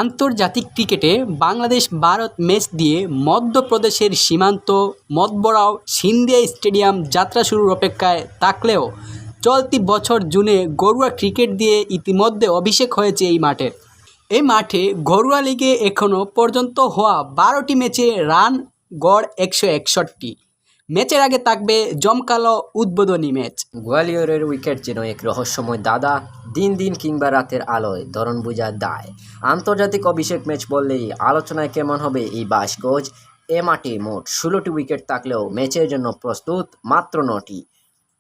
আন্তর্জাতিক ক্রিকেটে বাংলাদেশ ভারত ম্যাচ দিয়ে মধ্যপ্রদেশের সীমান্ত মতবরাও সিন্ধিয়া স্টেডিয়াম যাত্রা শুরুর অপেক্ষায় থাকলেও চলতি বছর জুনে ঘরোয়া ক্রিকেট দিয়ে ইতিমধ্যে অভিষেক হয়েছে এই মাঠে ঘরোয়া লিগে এখনও পর্যন্ত হওয়া 12টি ম্যাচে রান গড় 161। ম্যাচের আগে থাকবে জমকালো উদ্বোধনী ম্যাচ। গোয়ালিয়রের উইকেট যেন এক রহস্যময় দাদা, দিন দিন কিংবা রাতের আলোয় ধরন বোঝার দায়। আন্তর্জাতিক অভিষেক ম্যাচ বললেই আলোচনায় কেমন হবে এই 22 গজ। এ মাঠে মোট 16টি উইকেট থাকলেও ম্যাচের জন্য প্রস্তুত মাত্র 9টি,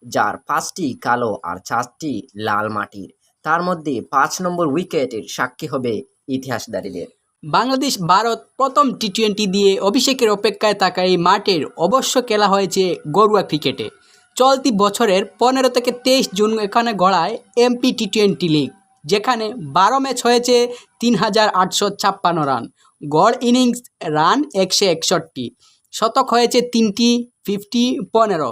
যার 5টি কালো আর 4টি লাল মাটির। তার মধ্যে 5 নম্বর উইকেটের সাক্ষী হবে ইতিহাসধারীদের। বাংলাদেশ ভারত প্রথম টি-20 দিয়ে অভিষেকের অপেক্ষায় থাকা এই মাঠের অবশ্য খেলা হয়েছে ঘরোয়া ক্রিকেটে। চলতি বছরের 15 থেকে 23 জুন এখানে গড়ায় এমপি টি-20 লিগ, যেখানে 12 ম্যাচ হয়েছে 3856 রান, গড় ইনিংস রান 161, শতক হয়েছে 3টি, 15,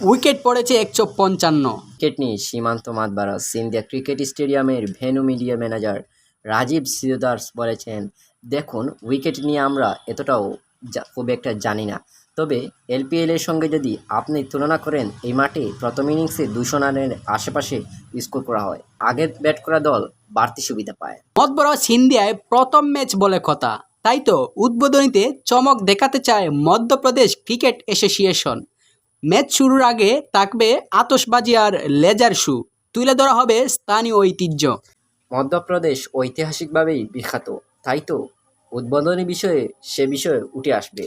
উইকেট পড়েছে 155। উইকেট নিয়ে সীমান্ত মাতবারা সিন্ধিয়া ক্রিকেট স্টেডিয়ামের venue media manager Rajiv Sikdar বলেছেন, দেখুন, উইকেট নিয়ে আমরা এতটাও খুব একটা জানি না, তবে এলপিএল এর সঙ্গে যদি আপনি তুলনা করেন, এই মাঠে প্রথম ইনিংসে 200 রানের আশেপাশে স্কোর করা হয়। আগে ব্যাট করা দল বাড়তি সুবিধা পায়। মতবরাও সিন্ধিয়ায় প্রথম ম্যাচ বলে কথা, তাই তো উদ্বোধনীতে চমক দেখাতে চায় মধ্যপ্রদেশ ক্রিকেট অ্যাসোসিয়েশন। ম্যাচ শুরুর আগে থাকবে আতশবাজি আর লেজার শো, তুলে ধরা হবে স্থানীয় ঐতিহ্য। মধ্যপ্রদেশ ঐতিহাসিকভাবেই বিখ্যাত, তাই তো উদ্বোধনী বিষয়ে সে বিষয়ে উঠে আসবে।